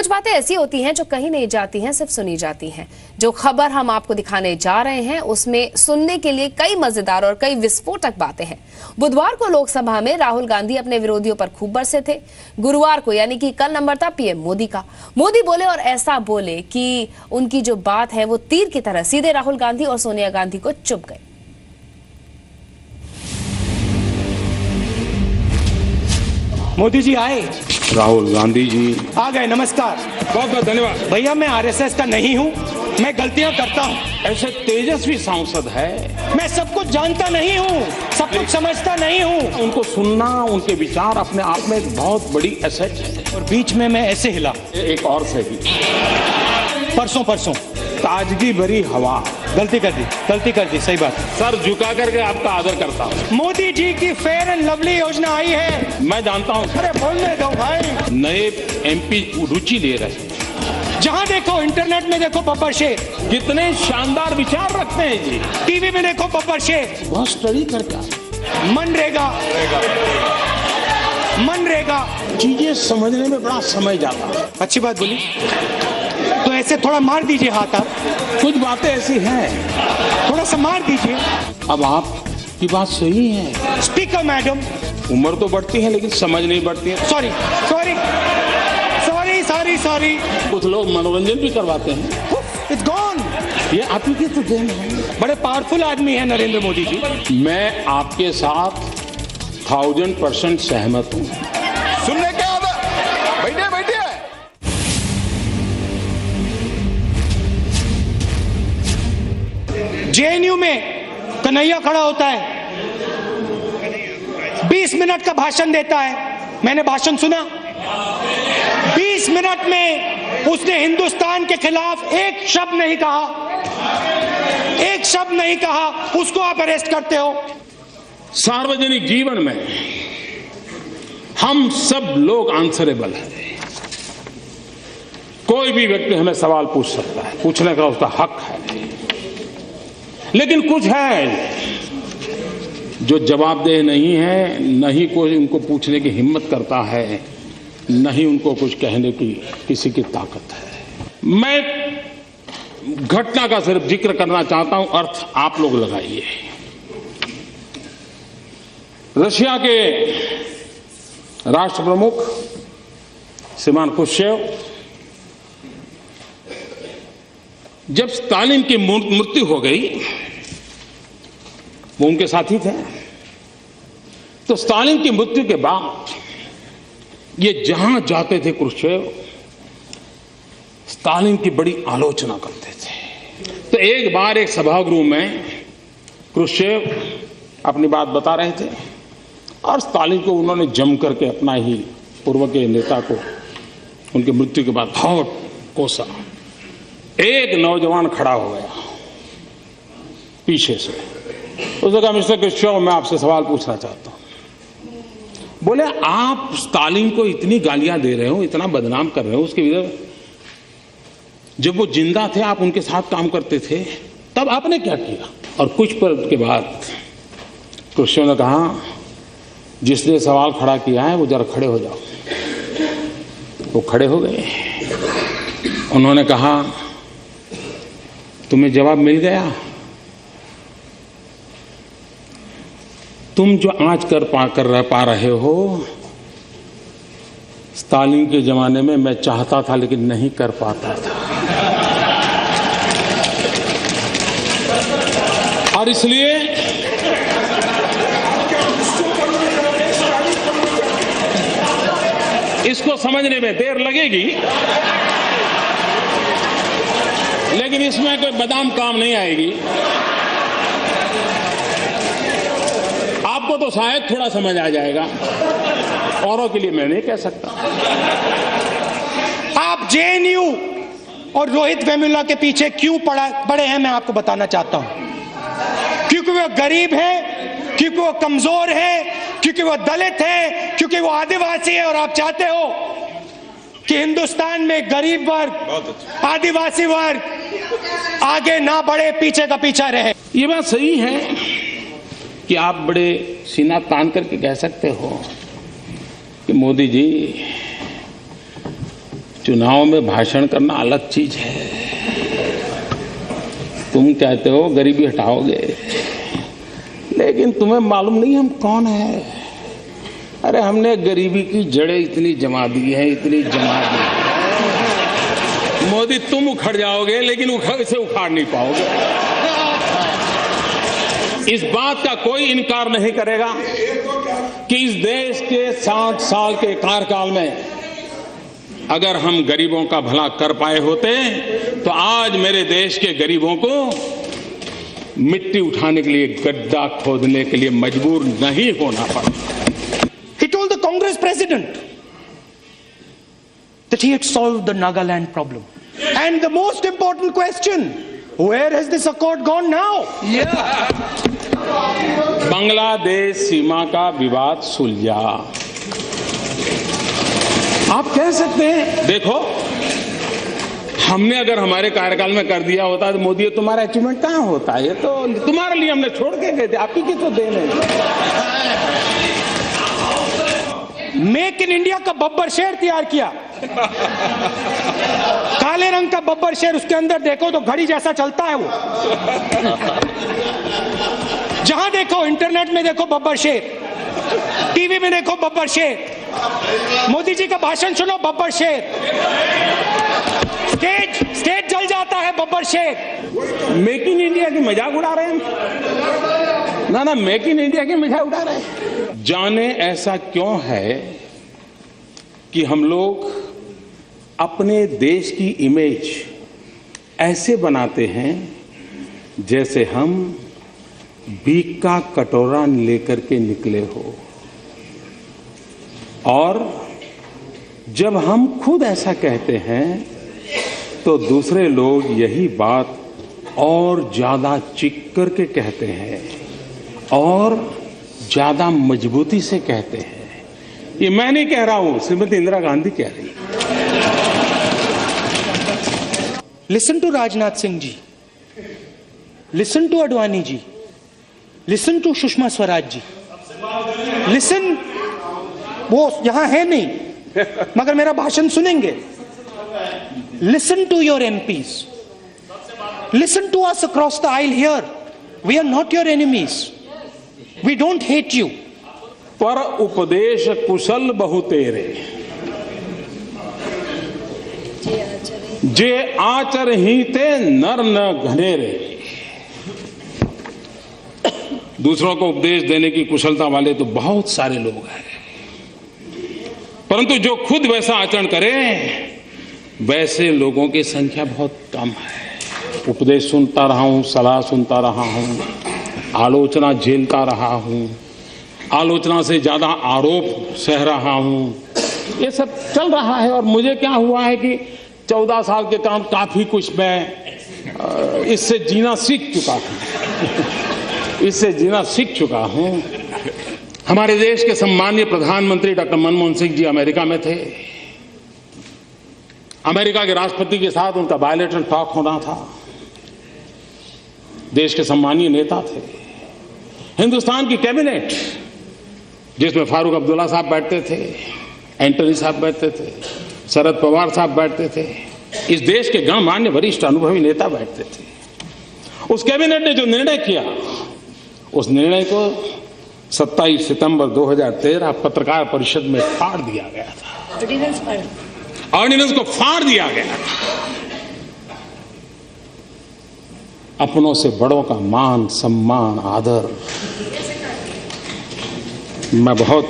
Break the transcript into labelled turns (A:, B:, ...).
A: कुछ बातें ऐसी होती हैं जो कहीं नहीं जाती हैं, सिर्फ सुनी जाती हैं। जो खबर हम आपको दिखाने जा रहे हैं उसमें सुनने के लिए कई मजेदार और कई विस्फोटक बातें हैं। बुधवार को लोकसभा में राहुल गांधी अपने विरोधियों पर खूब बरसे थे। गुरुवार को यानी कि कल नंबर था पीएम मोदी का। मोदी बोले और ऐसा बोले कि उनकी जो बात है वो तीर की तरह सीधे राहुल गांधी और सोनिया गांधी को चुभ गई।
B: मोदी जी आए,
C: राहुल गांधी जी
B: आ गए। नमस्कार,
C: बहुत बहुत धन्यवाद।
B: भैया मैं आरएसएस का नहीं हूँ, मैं गलतियाँ करता हूँ।
C: ऐसे तेजस्वी सांसद है,
B: मैं सब कुछ जानता नहीं हूँ, सब कुछ समझता नहीं हूँ।
C: उनको सुनना, उनके विचार अपने आप में एक बहुत बड़ी एसेट है।
B: और बीच में मैं ऐसे हिला,
C: एक और सही,
B: परसों
C: ताजगी भरी हवा।
B: गलती कर दी, सही बात।
C: सर झुका करके आपका आदर करता हूँ।
B: मोदी जी की फेयर एंड लवली योजना आई है।
C: मैं जानता हूँ।
B: अरे बोलने दो भाई।
C: नए एमपी रुचि ले रहे हैं।
B: जहाँ देखो, इंटरनेट में देखो बब्बर शेख,
C: कितने शानदार विचार रखते हैं जी।
B: टीवी में देखो बब्बर शेख,
C: बहुत स्टडी करके
B: मनरेगा
C: चीजें समझने में बड़ा समय जाता है।
B: अच्छी बात बोली, तो ऐसे थोड़ा मार दीजिए हाथ। आप
C: कुछ बातें ऐसी हैं,
B: थोड़ा सा मार दीजिए।
C: अब आपकी बात सही है।
B: स्पीकर मैडम,
C: उम्र तो बढ़ती है लेकिन समझ नहीं बढ़ती है।
B: सॉरी।
C: कुछ लोग मनोरंजन भी करवाते हैं।
B: It's gone.
C: ये आप ही की तो देन है।
B: बड़े पावरफुल आदमी है नरेंद्र मोदी जी।
C: मैं आपके साथ 1000% सहमत हूँ।
D: सुनने क्या आता? बैठिए।
B: जेएनयू में कन्हैया खड़ा होता है, 20 मिनट का भाषण देता है। मैंने भाषण सुना। 20 मिनट में उसने हिंदुस्तान के खिलाफ एक शब्द नहीं कहा। उसको आप अरेस्ट करते हो।
C: सार्वजनिक जीवन में हम सब लोग आंसरेबल हैं। कोई भी व्यक्ति हमें सवाल पूछ सकता है, पूछने का उसका हक है। लेकिन कुछ है जो जवाबदेह नहीं है, नहीं कोई उनको पूछने की हिम्मत करता है, नहीं उनको कुछ कहने की किसी की ताकत है। मैं घटना का सिर्फ जिक्र करना चाहता हूं, अर्थ आप लोग लगाइए। रशिया के राष्ट्र प्रमुख श्रीमान खुर्शचेव जब स्टालिन की मृत्यु हो गई, वो उनके साथी थे, तो स्टालिन की मृत्यु के बाद ये जहां जाते थे खुर्शचेव स्टालिन की बड़ी आलोचना करते थे। तो एक बार एक सभागृह में खुर्शचेव अपनी बात बता रहे थे और स्टालिन को उन्होंने जम करके अपना ही पूर्व के नेता को उनकी मृत्यु के बाद बहुत कोसा। एक नौजवान खड़ा हो गया पीछे से, उसने कहा मिस्टर खुर्शचेव, मैं आपसे सवाल पूछना चाहता हूं। बोले, आप स्टालिन को इतनी गालियां दे रहे हो, इतना बदनाम कर रहे हो, उसके विरुद्ध जब वो जिंदा थे आप उनके साथ काम करते थे, तब आपने क्या किया? और कुछ पल के बाद खुर्शचेव ने कहा, जिसने सवाल खड़ा किया है वो जरा खड़े हो जाओ। वो खड़े हो गए। उन्होंने कहा, तुम्हें जवाब मिल गया? तुम जो आज कर पा रहे हो, स्टालिन के जमाने में मैं चाहता था लेकिन नहीं कर पाता था। और इसलिए इसको समझने में देर लगेगी, लेकिन इसमें कोई बादाम काम नहीं आएगी। आपको तो शायद थोड़ा समझ आ जाएगा, औरों के लिए मैं नहीं कह सकता।
B: आप जेएनयू और रोहित वेमुला के पीछे क्यों पड़े हैं, मैं आपको बताना चाहता हूं। क्योंकि वो गरीब है, क्योंकि वो कमजोर है, क्योंकि वो दलित है, क्योंकि वो आदिवासी है। और आप चाहते हो कि हिंदुस्तान में गरीब वर्ग, आदिवासी वर्ग आगे ना बढ़े, पीछे का पीछा रहे।
C: ये बात सही है कि आप बड़े सीना तान करके कह सकते हो कि मोदी जी चुनाव में भाषण करना अलग चीज है। तुम कहते हो गरीबी हटाओगे, लेकिन तुम्हें मालूम नहीं हम कौन है। अरे हमने गरीबी की जड़ें इतनी जमा दी है, इतनी जमा दी है। मोदी तुम उखड़ जाओगे, लेकिन इसे उखाड़ नहीं पाओगे। इस बात का कोई इनकार नहीं करेगा कि इस देश के 60 साल के कार्यकाल में अगर हम गरीबों का भला कर पाए होते तो आज मेरे देश के गरीबों को मिट्टी उठाने के लिए, गड्ढा खोदने के लिए मजबूर नहीं होना पड़ा।
B: He told the Congress president that he had solved the Nagaland problem. And the most important question, where has this accord gone now?
C: Bangladesh सीमा का विवाद सुलझा। आप कह सकते हैं देखो, हमने अगर हमारे कार्यकाल में कर दिया होता तो मोदी तुम्हारा अचीवमेंट कहां होता है? ये तो तुम्हारे लिए हमने छोड़ के गए थे, आपकी की तो देन है।
B: मेक इन इंडिया का बब्बर शेर तैयार किया, काले रंग का बब्बर शेर, उसके अंदर देखो तो घड़ी जैसा चलता है वो। जहां देखो, इंटरनेट में देखो बब्बर शेर, टीवी में देखो बब्बर शेर, मोदी जी का भाषण सुनो बब्बर शेर, स्टेज जल जाता है बब्बर शेर।
C: मेक इन इंडिया की मजाक उड़ा रहे हैं ना, मेक इन इंडिया की मजाक उड़ा रहे हैं। जाने ऐसा क्यों है कि हम लोग अपने देश की इमेज ऐसे बनाते हैं जैसे हम भीख का कटोरा लेकर के निकले हो, और जब हम खुद ऐसा कहते हैं तो दूसरे लोग यही बात और ज्यादा चीख करके कहते हैं और ज्यादा मजबूती से कहते हैं। ये मैं नहीं कह रहा हूं, श्रीमती इंदिरा गांधी कह रही।
B: Listen to Rajnath Singh ji, listen to Advani ji, listen to Sushma Swaraj ji, listen, वो यहां है नहीं मगर मेरा भाषण सुनेंगे। Listen to your MPs, listen to us across the aisle here, we are not your enemies, we don't hate you.
C: पर उपदेश कुशल बहु तेरे, जे आचर ही ते नर न घनेरे। दूसरों को उपदेश देने की कुशलता वाले तो बहुत सारे लोग हैं, परंतु जो खुद वैसा आचरण करे वैसे लोगों की संख्या बहुत कम है। उपदेश सुनता रहा हूं, सलाह सुनता रहा हूं, आलोचना झेलता रहा हूं, आलोचना से ज्यादा आरोप सह रहा हूं, ये सब चल रहा है। और मुझे क्या हुआ है कि 14 साल के काम काफी कुछ मैं इससे जीना सीख चुका हूं, इससे जीना सीख चुका हूं। हमारे देश के सम्मानीय प्रधानमंत्री डॉक्टर मनमोहन सिंह जी अमेरिका में थे। अमेरिका के राष्ट्रपति के साथ उनका बायलैटरल टॉक होना था। देश के सम्मानीय नेता थे। हिंदुस्तान की कैबिनेट, जिसमें फारूक अब्दुल्ला साहब बैठते थे, एंटनी साहब बैठते थे, शरद पवार साहब बैठते थे, इस देश के गणमान्य वरिष्ठ अनुभवी नेता बैठते थे। उस कैबिनेट ने जो निर्णय किया, उस निर्णय को 27 सितंबर 2013 पत्रकार परिषद में फाड़ दिया गया था। ऑर्डिनेंस को फाड़ दिया गया था। अपनों से बड़ों का मान, सम्मान, आदर मैं बहुत